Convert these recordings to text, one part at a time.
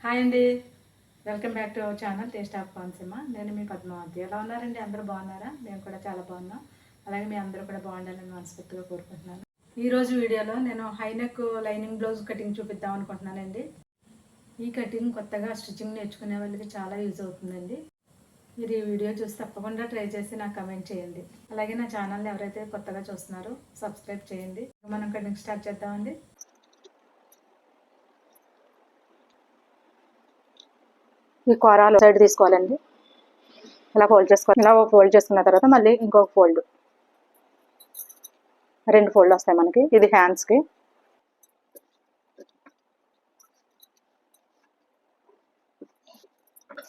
Hi అండి, welcome back to our channel taste of Konaseema. నేను మీ పద్మావతి. ఎలా ఉన్నారండి? అందరూ బాగున్నారా? మేము కూడా చాలా బాగున్నాం. అలాగే మీ అందరూ కూడా బాగుండాలని మనస్ఫూర్తిగా కోరుకుంటున్నాను. ఈరోజు వీడియోలో నేను హైనెక్ లైనింగ్ బ్లౌజ్ కటింగ్ చూపిద్దాం అనుకుంటున్నానండి. ఈ కటింగ్ కొత్తగా స్టిచ్చింగ్ నేర్చుకునే వాళ్ళకి చాలా యూజ్ అవుతుందండి. మీరు ఈ వీడియో చూసి తప్పకుండా ట్రై చేసి నాకు కమెంట్ చేయండి. అలాగే నా ఛానల్ని ఎవరైతే కొత్తగా చూస్తున్నారో సబ్స్క్రైబ్ చేయండి. మనం కటింగ్ స్టార్ట్ చేద్దామండి. ఈ కూరలు సైడ్ తీసుకోవాలండి. ఇలా ఫోల్డ్ చేసుకోవాలి. ఇలా ఫోల్డ్ చేసుకున్న తర్వాత మళ్ళీ ఇంకొక ఫోల్డ్, 2 ఫోల్డ్ వస్తాయి మనకి. ఇది హ్యాండ్స్కి.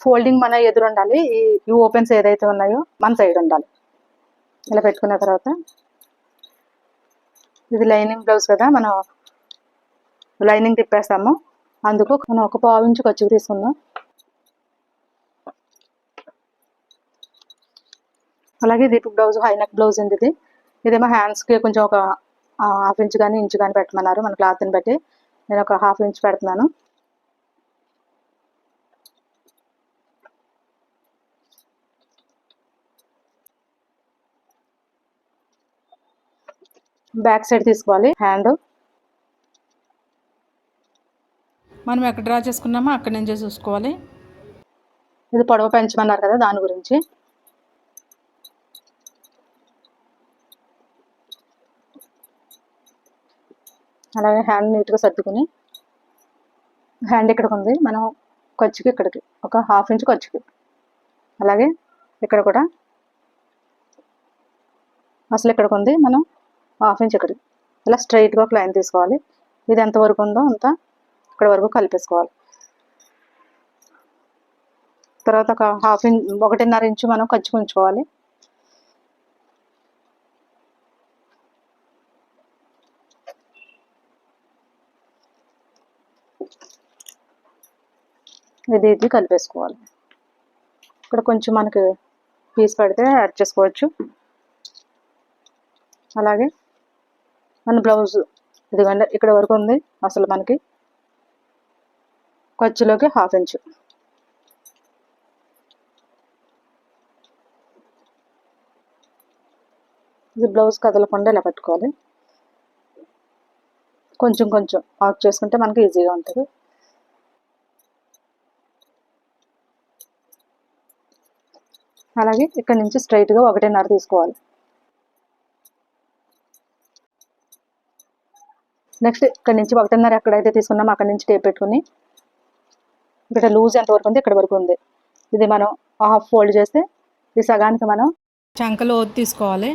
ఫోల్డింగ్ మన ఎదురు ఉండాలి. ఈ ఓపెన్స్ ఏదైతే ఉన్నాయో మన సైడ్ ఉండాలి. ఇలా పెట్టుకున్న తర్వాత ఇది లైనింగ్ బ్లౌజ్ కదా, మనం లైనింగ్ తిప్పేస్తాము. అందుకు మనం ఒక 1/2 ఇంచు ఖర్చు తీసుకుందాం. అలాగే ఇది బ్లౌజ్ హైనెక్ బ్లౌజ్ ఉంది. ఇదేమో హ్యాండ్స్కి కొంచెం ఒక 1/2 ఇంచు కానీ ఇంచు కానీ పెట్టమన్నారు. మన క్లాత్ని బట్టి నేను ఒక 1/2 ఇంచు పెడుతున్నాను. బ్యాక్ సైడ్ తీసుకోవాలి. హ్యాండ్ మనం ఎక్కడ డ్రా చేసుకున్నామో అక్కడి నుంచే చూసుకోవాలి. ఇది పొడవు పెంచమన్నారు కదా, దాని గురించి. అలాగే హ్యాండ్ నీట్గా సర్దుకుని, హ్యాండ్ ఇక్కడికి ఉంది, మనం ఖర్చుకి ఇక్కడికి ఒక 1/2 ఇంచు ఖర్చుకి. అలాగే ఇక్కడ కూడా అసలు ఇక్కడికి ఉంది, మనం 1/2 ఇంచు ఇక్కడికి. ఇలా స్ట్రైట్గా ఒక లైన్ తీసుకోవాలి. ఇది ఎంతవరకు ఉందో అంత ఇక్కడ వరకు కలిపేసుకోవాలి. తర్వాత ఒక 1.5 ఇంచు మనం ఖర్చుకు ఉంచుకోవాలి. ఇది కలిపేసుకోవాలి. ఇక్కడ కొంచెం మనకి పీస్ పడితే యాడ్ చేసుకోవచ్చు. అలాగే మన బ్లౌజ్ ఇదిగోండి ఇక్కడ వరకు ఉంది. అసలు మనకి ఖర్చులోకి 1/2 ఇంచు. ఇది బ్లౌజ్ కదలకుండా ఇలా పట్టుకోవాలి. కొంచెం కొంచెం ఆఫ్ చేసుకుంటే మనకి ఈజీగా ఉంటుంది. అలాగే ఇక్కడ నుంచి స్ట్రైట్గా 1.5 తీసుకోవాలి. నెక్స్ట్ ఇక్కడ నుంచి 1.5 ఎక్కడైతే తీసుకున్నామో అక్కడ నుంచి టేప్ పెట్టుకుని ఇక్కడ లూజ్ ఎంత వరకు ఉంది, ఇక్కడ వరకు ఉంది. ఇది మనం హాఫ్ ఫోల్డ్ చేస్తే ఈ సగానికి మనం చంకలో తీసుకోవాలి.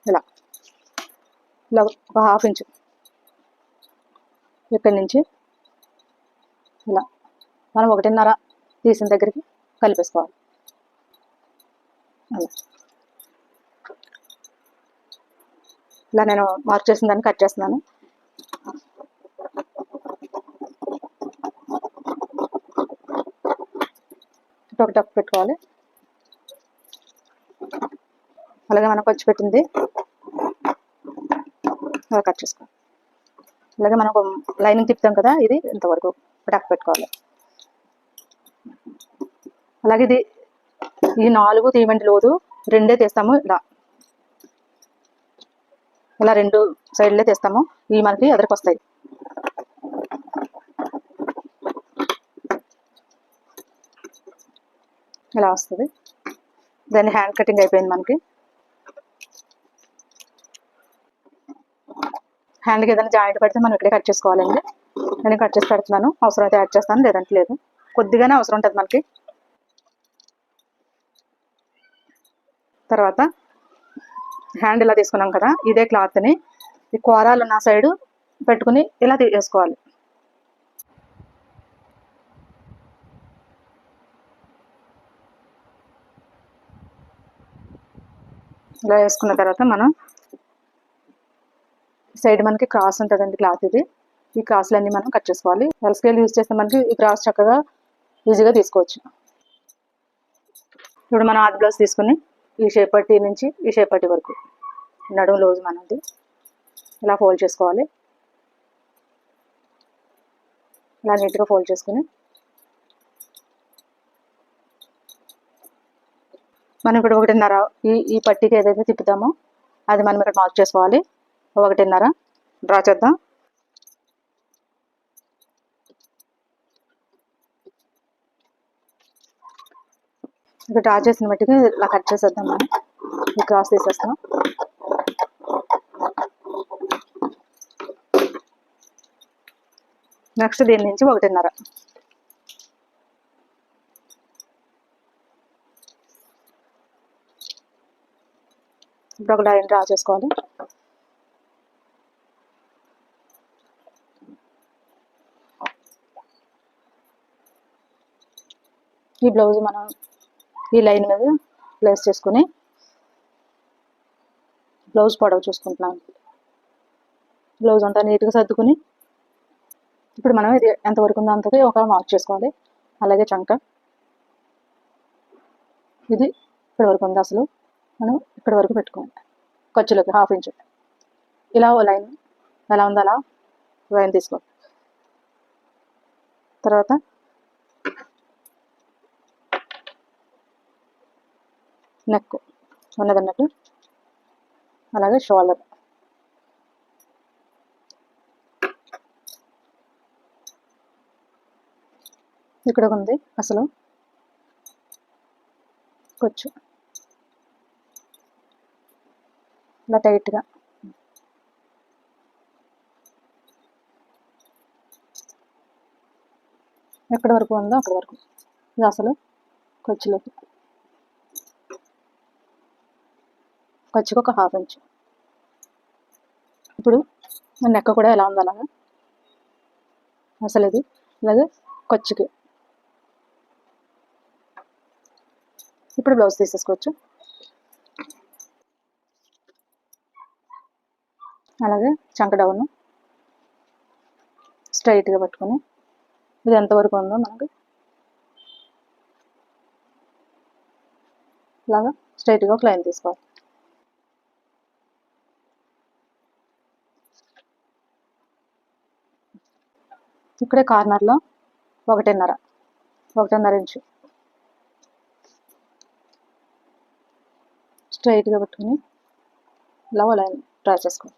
ఇలా ఇలా ఒక 1/2 ఇంచు ఇక్కడి నుంచి ఇలా మనం 1.5 తీసిన దగ్గరికి కలిపేసుకోవాలి. అలా ఇలా నేను మార్క్ చేసిన దాన్ని కట్ చేస్తున్నాను. ఒక టక్ పెట్టుకోవాలి. అలాగే మనం ఖర్చు పెట్టింది అలా కట్ చేసుకోవాలి. అలాగే మనం లైనింగ్ తిప్పుతాం కదా, ఇది ఇంతవరకు టక్ పెట్టుకోవాలి. అలాగే ఇది ఈ 4 తీయమంటే లోదు 2 తీస్తాము. ఇలా 2 సైడ్లే తీస్తాము. ఇవి మనకి ఎదురుకు వస్తాయి. ఇలా వస్తుంది. దాన్ని హ్యాండ్ కటింగ్ అయిపోయింది మనకి. హ్యాండ్కి ఏదైనా జాయింట్ పడితే మనం ఇక్కడే కట్ చేసుకోవాలండి. నేను కట్ చేసి పెడుతున్నాను. అవసరం అయితే యాడ్ చేస్తాను, లేదంటే లేదు. కొద్దిగానే అవసరం ఉంటుంది మనకి. తర్వాత హ్యాండ్ ఇలా తీసుకున్నాం కదా, ఇదే క్లాత్ని ఈ కూరాలు నా సైడు పెట్టుకుని ఇలా తీసుకోవాలి. ఇలా వేసుకున్న తర్వాత మనం సైడ్ మనకి క్రాస్ ఉంటుందండి క్లాత్. ఈ క్రాస్లన్నీ మనం కట్ చేసుకోవాలి. ఎల్ స్కేల్ యూజ్ చేస్తే మనకి ఈ క్రాస్ చక్కగా ఈజీగా తీసుకోవచ్చు. ఇప్పుడు మనం ఆది బ్లౌజ్ తీసుకుని ఈ షేప్ పట్టి నుంచి ఈ షేప్ పట్టి వరకు నడుము లోజు మనది ఇలా ఫోల్డ్ చేసుకోవాలి. ఇలా నీట్గా ఫోల్డ్ చేసుకుని మనం ఇప్పుడు 1.5 ఈ పట్టీకి ఏదైతే తిప్పుతామో అది మనం ఇక్కడ మార్క్ చేసుకోవాలి. 1.5 డ్రా చేద్దాం. ఇక్కడ డ్రా చేసిన మట్టికి ఇలా కట్ చేసేద్దాం. మనం ఈ క్రాస్ తీసేస్తాం. నెక్స్ట్ దీని నుంచి 1.5 ఇప్పుడు ఒక లైన్ డ్రా చేసుకోవాలి. ఈ బ్లౌజ్ మనం ఈ లైన్ మీద ప్లేస్ చేసుకుని బ్లౌజ్ పొడవు చూసుకుంటున్నాం. బ్లౌజ్ అంతా నీట్గా సర్దుకుని ఇప్పుడు మనం ఇది ఎంతవరకు ఉందో అంతకి ఒక మార్క్ చేసుకోవాలి. అలాగే చంక ఇది ఇక్కడ వరకు ఉంది. అసలు మనం ఇక్కడ వరకు పెట్టుకోవాలి. ఖర్చులోకి 1/2 ఇంచ్ ఇలా లైన్ ఎలా ఉందో అలా లైన్ తీసుకోవాలి. తర్వాత నెక్ ఉన్నదన్నట్టు, అలాగే షోల్డర్ ఇక్కడ ఉంది. అసలు కొంచెం ఇలా టైట్గా ఎక్కడి వరకు ఉందో అక్కడి వరకు ఇది అసలు ఖర్చులోకి ఒక 1/2 ఇంచ్. ఇప్పుడు నెక్క కూడా ఎలా ఉందో అలాగా అసలు ఇది అలాగే ఖర్చుకి. ఇప్పుడు బ్లౌజ్ తీసేసుకోవచ్చు. అలాగే చంక డౌన్ స్ట్రైట్గా పట్టుకొని ఇది ఎంతవరకు ఉందో మనకి ఇలాగా స్ట్రైట్గా ఒక లైన్ తీసుకోవాలి. ఇక్కడే కార్నర్లో 1.5 ఇంచు స్ట్రైట్గా పట్టుకుని ఇలా లైన్ డ్రా చేసుకోవాలి.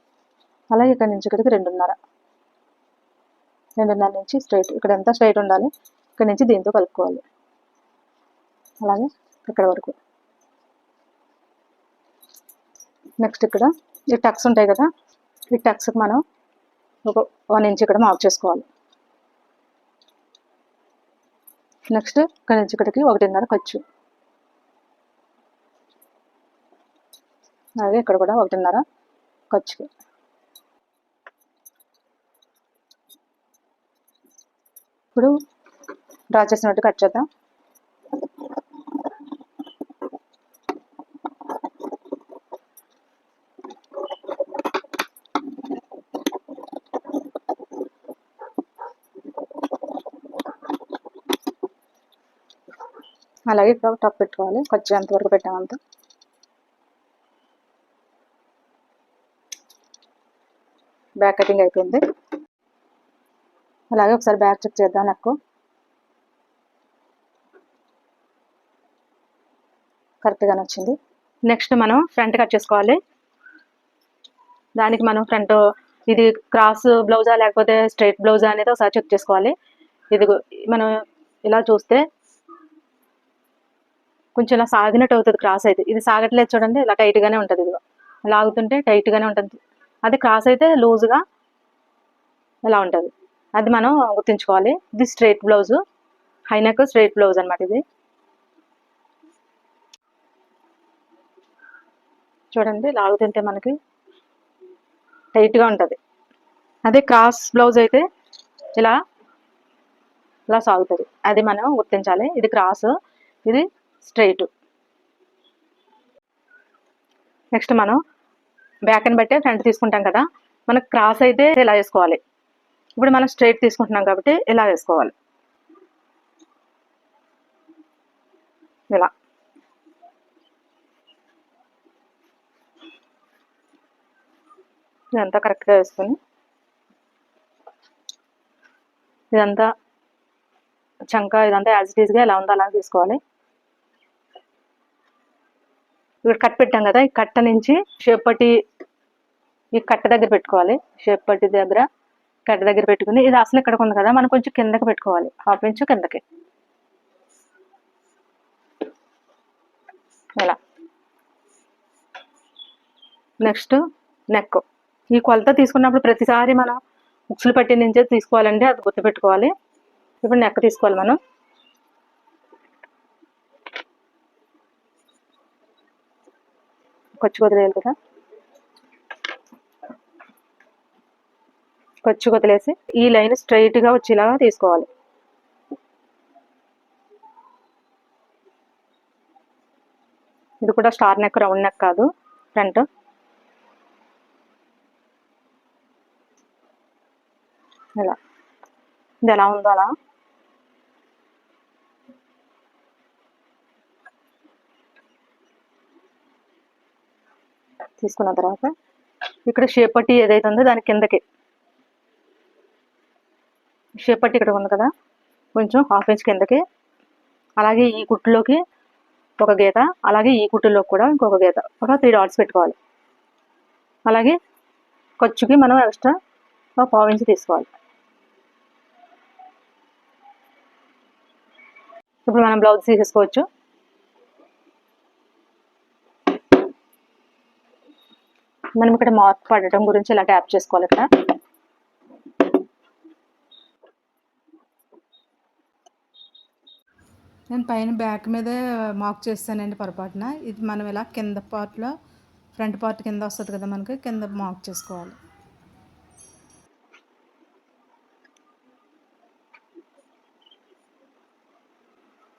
అలాగే ఇక్కడ నుంచి ఇక్కడికి 2.5 నుంచి స్ట్రైట్ ఇక్కడ ఎంత స్ట్రైట్ ఉండాలి. ఇక్కడ నుంచి దీంతో కలుపుకోవాలి. అలాగే ఇక్కడ వరకు. నెక్స్ట్ ఇక్కడ ఈ టక్స్ ఉంటాయి కదా, ఈ టక్స్కి మనం ఒక 1 ఇంచ్ ఇక్కడ మార్క్ చేసుకోవాలి. నెక్స్ట్ ఇక్కడ నుంచి ఇక్కడికి 1.5 ఖర్చు. అలాగే ఇక్కడ కూడా 1.5 ఖర్చుకి. ఇప్పుడు డ్రా చేసినట్టు కట్ చేద్దాం. అలాగే ఇక్కడ టప్ పెట్టుకోవాలి. ఖర్చు ఎంతవరకు పెట్టామంత. బ్యాక్ కటింగ్ అయిపోయింది. అలాగే ఒకసారి బ్యాక్ చెక్ చేద్దాం. నెక్ కరెక్ట్గానే వచ్చింది. నెక్స్ట్ మనం ఫ్రంట్ కట్ చేసుకోవాలి. దానికి మనం ఫ్రంట్ ఇది క్రాస్ బ్లౌజా లేకపోతే స్ట్రైట్ బ్లౌజా అనేది ఒకసారి చెక్ చేసుకోవాలి. ఇది మనం ఇలా చూస్తే కొంచెం ఇలా సాగినట్టు అవుతుంది. క్రాస్ అయితే ఇది సాగట్లేదు చూడండి, ఇలా టైట్గానే ఉంటుంది. ఇదిగో లాగుతుంటే టైట్గానే ఉంటుంది. అది క్రాస్ అయితే లూజ్గా ఇలా ఉంటుంది. అది మనం గుర్తుంచుకోవాలి. ఇది straight blouse, high neck straight blouse అనమాట. ఇది చూడండి లాగుతుంటే మనకి టైట్గా ఉంటుంది. అదే క్రాస్ బ్లౌజ్ అయితే ఇలా ఇలా సాగుతుంది. అది మనం గుర్తించాలి. ఇది క్రాస్, ఇది స్ట్రైట్. నెక్స్ట్ మనం బ్యాక్ని బట్టే ఫ్రంట్ తీసుకుంటాం కదా, మనకు క్రాస్ అయితే ఇలా వేసుకోవాలి. ఇప్పుడు మనం స్ట్రైట్ తీసుకుంటున్నాం కాబట్టి ఇలా వేసుకోవాలి. ఇలా ఇదంతా కరెక్ట్గా వేసుకొని ఇదంతా చంక ఇదంతా యాజ్ ఇట్ ఈస్గా ఎలా ఉందో అలా తీసుకోవాలి. ఇక్కడ కట్ పెట్టాం కదా, ఈ కట్ట నుంచి షేప్ పట్టి ఈ కట్ట దగ్గర పెట్టుకోవాలి. షేప్ పట్టి దగ్గర కట్ట దగ్గర పెట్టుకుని ఇది అసలు ఇక్కడికి ఉంది కదా, మనం కొంచెం కిందకి పెట్టుకోవాలి, 1/2 ఇంచ్ కిందకి ఇలా. Next neck. ఈ కొలత తీసుకున్నప్పుడు ప్రతిసారి మనం ఉక్సులు పట్టి నుంచే తీసుకోవాలండి, అది గుర్తుపెట్టుకోవాలి. ఇప్పుడు నెక్ తీసుకోవాలి మనం. ఖర్చు వదిలేయాలి కదా, ఖర్చు వదిలేసి ఈ లైన్ స్ట్రైట్గా వచ్చేలాగా తీసుకోవాలి. ఇది కూడా స్టార్ నెక్, రౌండ్ నెక్ కాదు, ఫ్రంట్. ఇలా ఇది ఎలా ఉందో అలా తీసుకున్న తర్వాత ఇక్కడ షేప్ పట్టి ఏదైతే ఉందో దాని కిందకి షేప్ పట్టి ఇక్కడ ఉంది కదా, కొంచెం 1/2 ఇంచ్ కిందకి. అలాగే ఈ కుట్టులోకి ఒక గీత, అలాగే ఈ కుట్టులోకి కూడా ఇంకొక గీత, ఒక 3 డాట్స్ పెట్టుకోవాలి. అలాగే ఖర్చుకి మనం ఎక్స్ట్రా ఒక 1/2 ఇంచ్ తీసుకోవాలి. ఇప్పుడు మనం బ్లౌజ్ తీసేసుకోవచ్చు. మనం ఇక్కడ మార్క్ పడటం గురించి ఇలా ట్యాప్ చేసుకోవాలి. ఇక్కడ నేను పైన బ్యాక్ మీదే మార్క్ చేస్తానండి పొరపాటున. ఇది మనం ఇలా కింద పార్ట్లో ఫ్రంట్ పార్ట్ కింద వస్తుంది కదా, మనకి కింద మార్క్ చేసుకోవాలి.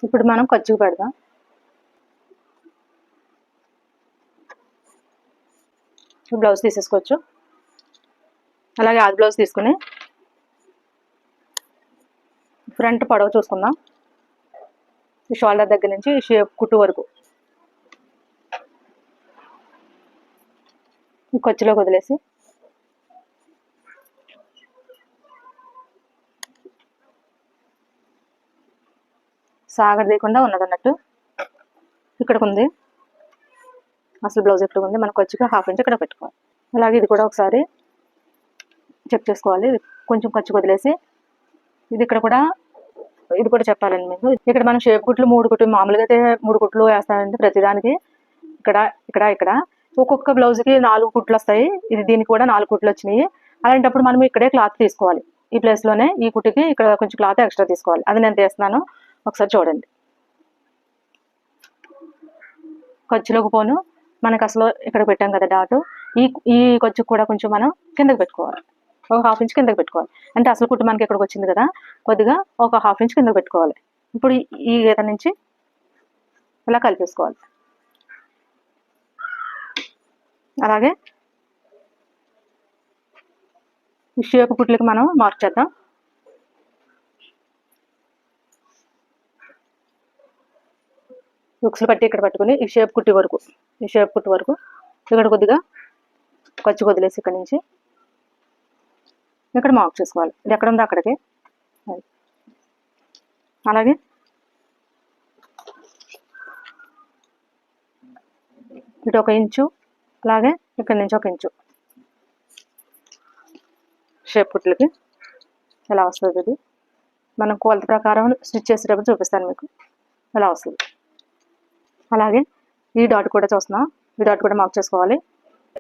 ఇప్పుడు మనం ఖర్చుకు పెడదాం. బ్లౌజ్ తీసేసుకోవచ్చు. అలాగే ఆది బ్లౌజ్ తీసుకుని ఫ్రంట్ పొడవు చూసుకుందాం. ఈ షోల్డర్ దగ్గర నుంచి షేప్ కుట్టు వరకు ఈ ఖర్చులోకి వదిలేసి సాగదీయకుండా ఉన్నదన్నట్టు ఇక్కడికి ఉంది. అసలు బ్లౌజ్ ఎక్కడ ఉంది, మనకు ఖర్చుగా 1/2 ఇంచ్ ఇక్కడ పెట్టుకోవాలి. అలాగే ఇది కూడా ఒకసారి చెక్ చేసుకోవాలి. కొంచెం ఖర్చు వదిలేసి ఇది కూడా చెప్పాలండి మీకు. ఇక్కడ మనం షేప్ కుట్లు 3 కుట్లు, మామూలుగా అయితే 3 కుట్లు వేస్తామండి ప్రతిదానికి. ఇక్కడ ఒక్కొక్క బ్లౌజ్కి 4 కుట్లు వస్తాయి. ఇది దీనికి కూడా 4 కుట్లు వచ్చినాయి. అలాంటప్పుడు మనం ఇక్కడే క్లాత్ తీసుకోవాలి. ఈ ప్లేస్లోనే ఈ కుట్టుకి ఇక్కడ కొంచెం క్లాత్ ఎక్స్ట్రా తీసుకోవాలి. అది నేను తీస్తున్నాను, ఒకసారి చూడండి. ఖర్చులోకి పోను మనకు అసలు ఇక్కడ పెట్టాం కదా డాట్, ఈ ఖర్చుకు కూడా కొంచెం మనం కిందకి పెట్టుకోవాలి. ఒక 1/2 ఇంచ్ కిందకి పెట్టుకోవాలి. అంటే అసలు కుట్టు మనకి ఇక్కడికి వచ్చింది కదా, కొద్దిగా ఒక 1/2 ఇంచ్ కిందకి పెట్టుకోవాలి. ఇప్పుడు ఈ గీత నుంచి ఇలా కలిపేసుకోవాలి. అలాగే ఈ షేప్ కుట్లకి మనం మార్క్ చేద్దాం. ఉక్సులు పట్టి ఇక్కడ పట్టుకుని ఈ షేప్ కుట్టు వరకు ఇక్కడ కొద్దిగా ఖర్చు వదిలేసి ఇక్కడ నుంచి ఇక్కడ మార్క్ చేసుకోవాలి. ఇది ఎక్కడ ఉందో అక్కడికి. అలాగే ఇటు 1 ఇంచు, అలాగే ఇక్కడ నుంచి 1 ఇంచు షేప్ కుట్లకి ఎలా వస్తుంది. ఇది మనం కొలత ప్రకారం స్టిచ్ చేసేటప్పుడు చూపిస్తాను మీకు ఎలా వస్తుంది. అలాగే ఈ డాట్ కూడా చూస్తున్నాం, ఈ డాట్ కూడా మార్క్ చేసుకోవాలి.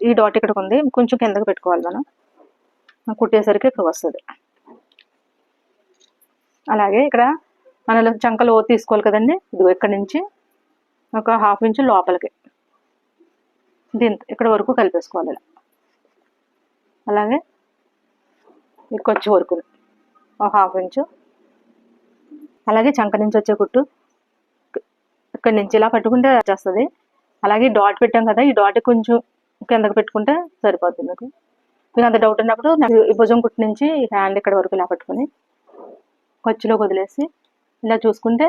ఈ డాట్ ఇక్కడికి ఉంది, కొంచెం కిందకి పెట్టుకోవాలి. మనం కుట్టేసరికి ఇక్కడ వస్తుంది. అలాగే ఇక్కడ మన చంకలు తీసుకోవాలి కదండి, ఇది ఇక్కడ నుంచి ఒక 1/2 ఇంచు లోపలికి ఇక్కడ వరకు కలిపేసుకోవాలి ఇలా. అలాగే ఇక్కడ వచ్చే వరకు ఒక 1/2 ఇంచు. అలాగే చంక నుంచి వచ్చే కుట్టు ఇక్కడ నుంచి ఇలా పట్టుకుంటే వచ్చేస్తుంది. అలాగే డాట్ పెట్టాం కదా, ఈ డాట్ కొంచెం కిందకి పెట్టుకుంటే సరిపోతుంది. మీకు అంత డౌట్ ఉన్నప్పుడు ఈ భుజం కుట్టు నుంచి హ్యాండ్ ఇక్కడ వరకు ఇలా పట్టుకుని ఖర్చులో వదిలేసి ఇలా చూసుకుంటే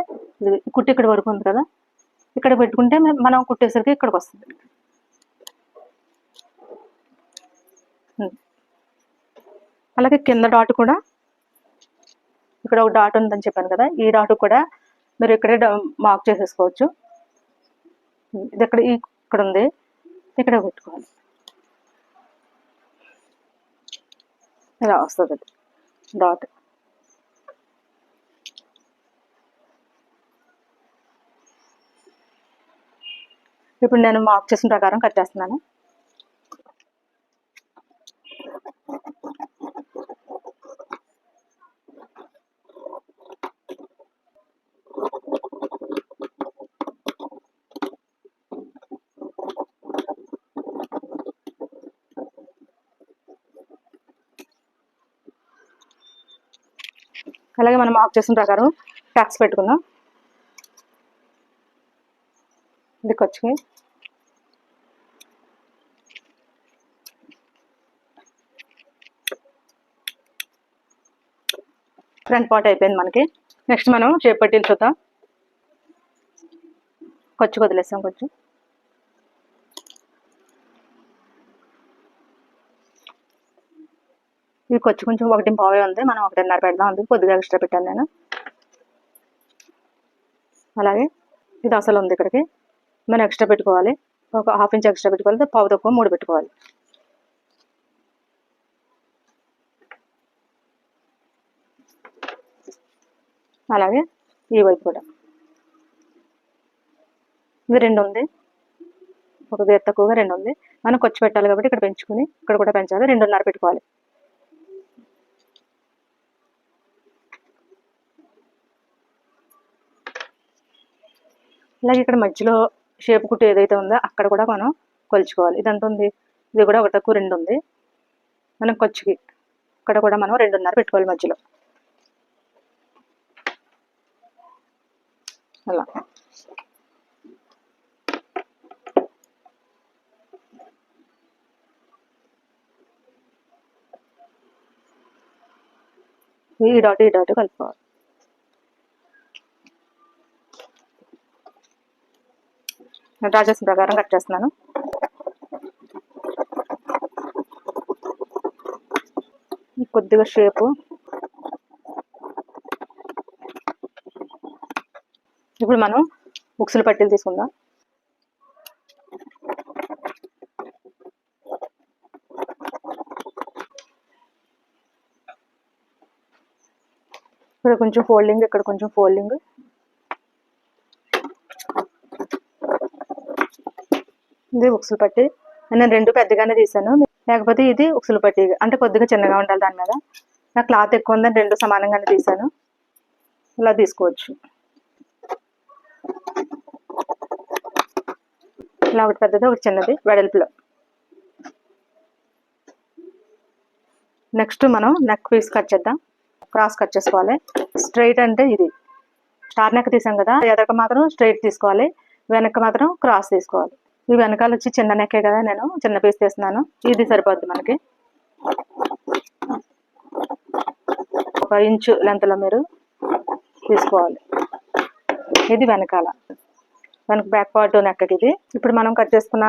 కుట్టు ఇక్కడ వరకు ఉంది కదా, ఇక్కడ పెట్టుకుంటే మనం కుట్టేసరికి ఇక్కడికి వస్తుంది. అలాగే కింద డాట్ కూడా ఇక్కడ ఒక డాట్ ఉందని చెప్పాను కదా, ఈ డాట్ కూడా మీరు ఇక్కడే మార్క్ చేసేసుకోవచ్చు. ఇది ఇక్కడ ఉంది, ఇక్కడ పెట్టుకోవాలి. ఇలా వస్తుంది డాట్. ఇప్పుడు నేను మార్క్ చేసిన ప్రకారం కట్ చేస్తున్నాను. అలాగే మనం మార్క్ చేసిన ప్రకారం ట్యాక్స్ పెట్టుకుందాం. ఇది ఖర్చుకి ఫ్రంట్ పార్ట్ అయిపోయింది మనకి. నెక్స్ట్ మనం షేప్ పట్టీలు చూద్దాం. ఖర్చు వదిలేస్తాం. కొంచెం ఇది కొంచెం 1.5 ఉంది, మనం 1.5 పెడదాం. అందుకు కొద్దిగా ఎక్స్ట్రా పెట్టాను నేను. అలాగే ఇది అసలు ఉంది, ఇక్కడికి మనం ఎక్స్ట్రా పెట్టుకోవాలి. ఒక 1/2 ఇంచ్ ఎక్స్ట్రా పెట్టుకోవాలి. పావు తక్కువ 3 పెట్టుకోవాలి. అలాగే ఈ వైపు కూడా ఇది 2 ఉంది, ఒక వేరు తక్కువగా 2 ఉంది. మనం ఖర్చు పెట్టాలి కాబట్టి ఇక్కడ పెంచుకుని ఇక్కడ కూడా పెంచాలి. 2.5 పెట్టుకోవాలి. అలాగే ఇక్కడ మధ్యలో షేప్ కుట్టు ఏదైతే ఉందో అక్కడ కూడా మనం కొలుచుకోవాలి. ఇదంతా ఉంది, ఇది కూడా 1 తక్కువ 2 ఉంది. మనం ఖర్చుకి ఇక్కడ కూడా మనం 2.5 పెట్టుకోవాలి మధ్యలో. అలా ఈ డాట్ కలుపుకోవాలి. డ్రా చేసిన ప్రకారం కట్ చేస్తున్నాను. కొద్దిగా షేపు ఇప్పుడు మనం ఉక్సులు పట్టీలు తీసుకుందాం. ఇక్కడ కొంచెం ఫోల్డింగ్, ఇక్కడ కొంచెం ఫోల్డింగ్. ఇది ఉక్సులు పట్టి. నేను 2 పెద్దగానే తీసాను, లేకపోతే ఇది ఉక్సులు పట్టి అంటే కొద్దిగా చిన్నగా ఉండాలి. దాని మీద నా క్లాత్ ఎక్కువ ఉందని 2 సమానంగానే తీసాను. ఇలా తీసుకోవచ్చు. ఇలా ఒకటి పెద్దది, ఒకటి చిన్నది వెడల్పులో. నెక్స్ట్ మనం నెక్ పీస్ కట్ చేద్దాం. క్రాస్ కట్ చేసుకోవాలి. స్ట్రైట్ అంటే ఇది స్టార్ నెక్ తీసాం కదా, ఎదక మాత్రం స్ట్రైట్ తీసుకోవాలి, వెనక మాత్రం క్రాస్ తీసుకోవాలి. ఈ వెనకాల వచ్చి చిన్న నెక్కే కదా, నేను చిన్న పీస్ తీస్తున్నాను. ఇది సరిపోద్ది మనకి. 1 ఇంచు లెంత్లో మీరు తీసుకోవాలి. ఇది వెనక బ్యాక్ పార్ట్ నెక్కి ఇది. ఇప్పుడు మనం కట్ చేసుకున్న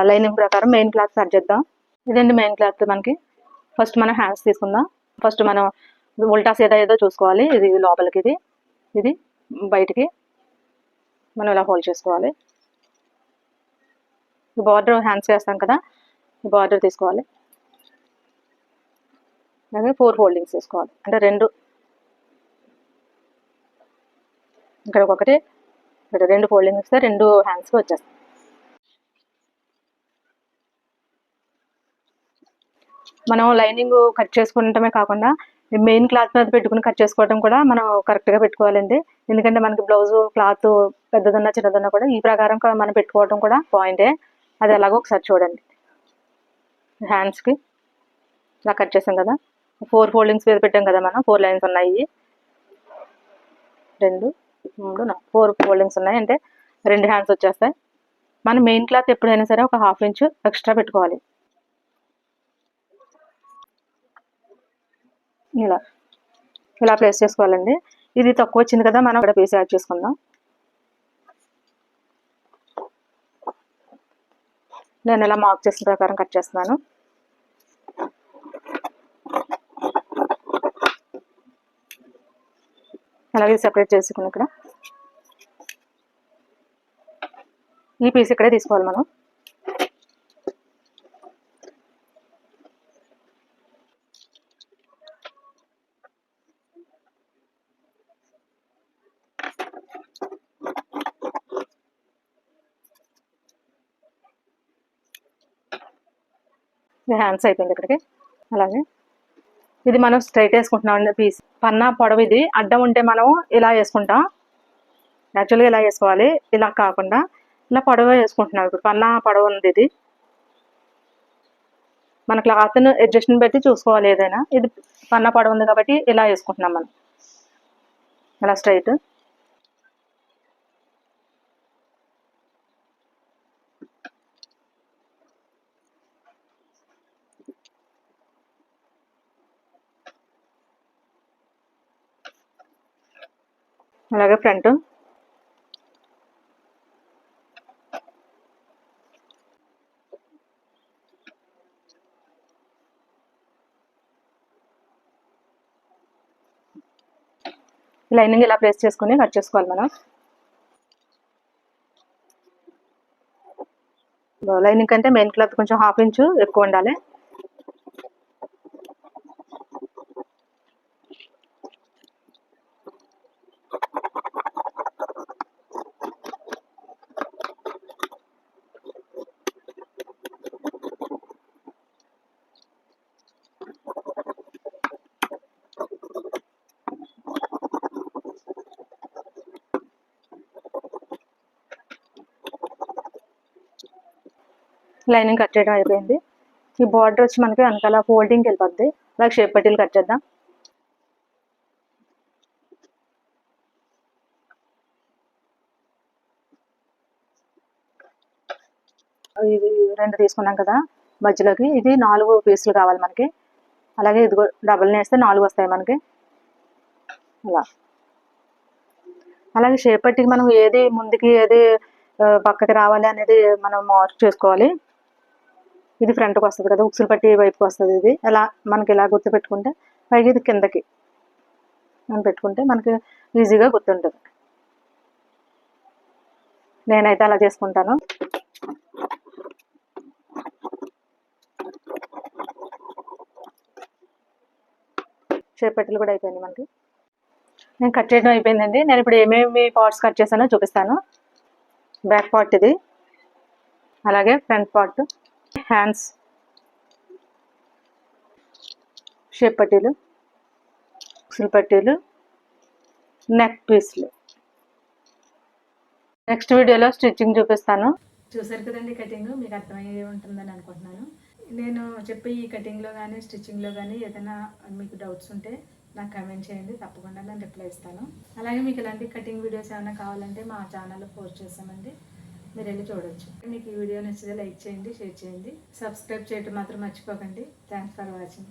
లైనింగ్ ప్రకారం మెయిన్ క్లాత్ కట్ చేద్దాం. ఇదండి మెయిన్ క్లాత్ మనకి. ఫస్ట్ మనం హ్యాండ్స్ తీసుకుందాం. ఫస్ట్ మనం ఉల్టా సీదా ఏదో చూసుకోవాలి. ఇది లోపలికి, ఇది బయటికి మనం ఇలా హోల్డ్ చేసుకోవాలి. ఈ బార్డర్ హ్యాండ్స్ వేస్తాం కదా, ఈ బార్డర్ తీసుకోవాలి. అలాగే 4 ఫోల్డింగ్స్ వేసుకోవాలి. అంటే 2 ఇక్కడ ఒకటి, ఇక్కడ 2 ఫోల్డింగ్ ఇస్తే 2 హ్యాండ్స్కి వచ్చేస్తాయి. మనం లైనింగ్ కట్ చేసుకుంటమే కాకుండా మెయిన్ క్లాత్ మీద పెట్టుకుని కట్ చేసుకోవడం కూడా మనం కరెక్ట్గా పెట్టుకోవాలండి. ఎందుకంటే మనకి బ్లౌజ్ క్లాత్ పెద్దదన్నా చిన్నదన్నా కూడా ఈ ప్రకారం మనం పెట్టుకోవడం కూడా పాయింటే. అది ఎలాగో ఒకసారి చూడండి. హ్యాండ్స్కి ఇలా కట్ చేసాం కదా, 4 ఫోల్డింగ్స్ మీద పెట్టాం కదా మనం. 4 లైన్స్ ఉన్నాయి, 2 3 4 ఫోల్డింగ్స్ ఉన్నాయి. అంటే 2 హ్యాండ్స్ వచ్చేస్తాయి. మనం మెయిన్ క్లాత్ ఎప్పుడైనా సరే ఒక 1/2 ఇంచు ఎక్స్ట్రా పెట్టుకోవాలి. ఇలా ప్లేస్ చేసుకోవాలండి. ఇది తక్కువ వచ్చింది కదా, మనం ఇక్కడ పీస్ యాడ్ చేసుకుందాం. నేను ఇలా మార్క్ చేసిన ప్రకారం కట్ చేస్తున్నాను. అలాగే సెపరేట్ చేసుకుని ఇక్కడ ఈ పీస్ ఇక్కడే తీసుకోవాలి మనం. హ్యాండ్స్ అయిపోయింది ఇక్కడికి. అలాగే ఇది మనం స్ట్రైట్ వేసుకుంటున్నాం అండి పీస్. పన్నా పొడవు ఇది అడ్డం ఉంటే మనం ఇలా వేసుకుంటాం. యాక్చువల్గా ఇలా వేసుకోవాలి, ఇలా కాకుండా ఇలా పొడవు వేసుకుంటున్నాం. ఇప్పుడు పన్నా పొడవు ఉంది ఇది. మన క్లాత్ను అడ్జస్ట్ని బట్టి చూసుకోవాలి ఏదైనా. ఇది పన్నా పొడవు ఉంది కాబట్టి ఇలా వేసుకుంటున్నాం మనం, ఇలా స్ట్రైట్. అలాగే ఫ్రంట్ లైనింగ్ ఇలా ప్లేస్ చేసుకుని కట్ చేసుకోవాలి మనం. లైనింగ్ కంటే మెయిన్ క్లాత్ కొంచెం 1/2 ఇంచు ఎక్కువ ఉండాలి. లైనింగ్ కట్ చేయడం అయిపోయింది. ఈ బార్డర్ వచ్చి మనకి వెనకాల ఫోల్డింగ్కి వెళ్ళిపోద్ది. అలాగే షేప్ పట్టీలు కట్ చేద్దాం. ఇది 2 తీసుకున్నాం కదా మధ్యలోకి, ఇది 4 పీసులు కావాలి మనకి. అలాగే ఇది డబుల్ వేస్తే 4 వస్తాయి మనకి అలా. అలాగే షేప్ పట్టీకి మనం ఏది ముందుకి ఏది పక్కకి రావాలి అనేది మనం మార్క్ చేసుకోవాలి. ఇది ఫ్రంట్కి వస్తుంది కదా, ఉక్సులు పట్టి వైపుకి వస్తుంది. ఇది ఎలా మనకి ఇలా గుర్తు పెట్టుకుంటే, పైకి ఇది కిందకి మనం పెట్టుకుంటే మనకి ఈజీగా గుర్తుంటుంది. నేనైతే అలా చేసుకుంటాను. షేప్ పట్టీలు కూడా అయిపోయింది మనకి. నేను కట్ చేయడం అయిపోయిందండి. నేను ఇప్పుడు ఏమేమి పార్ట్స్ కట్ చేశానో చూపిస్తాను. బ్యాక్ పార్ట్ ఇది, అలాగే ఫ్రంట్ పార్ట్, హ్యాండ్స్, షేప్ పట్టీలు, ఉక్సులు పట్టీలు, నెక్ పీస్లు. నెక్స్ట్ వీడియోలో స్టిచ్చింగ్ చూపిస్తాను. చూసారు కదండి కటింగ్, మీకు అర్థమయ్యే ఉంటుందని అనుకుంటున్నాను. నేను చెప్పే ఈ కటింగ్లో కానీ స్టిచ్చింగ్లో కానీ ఏదైనా మీకు డౌట్స్ ఉంటే నాకు కమెంట్ చేయండి, తప్పకుండా నేను రిప్లై ఇస్తాను. అలాగే మీకు ఇలాంటి కటింగ్ వీడియోస్ ఏమైనా కావాలంటే మా ఛానల్లో పోస్ట్ చేస్తామండి, మీరు వెళ్ళి చూడొచ్చు. మీకు ఈ వీడియో నచ్చితే లైక్ చేయండి, షేర్ చేయండి, సబ్స్క్రైబ్ చేయడం మాత్రం మర్చిపోకండి. Thanks for watching.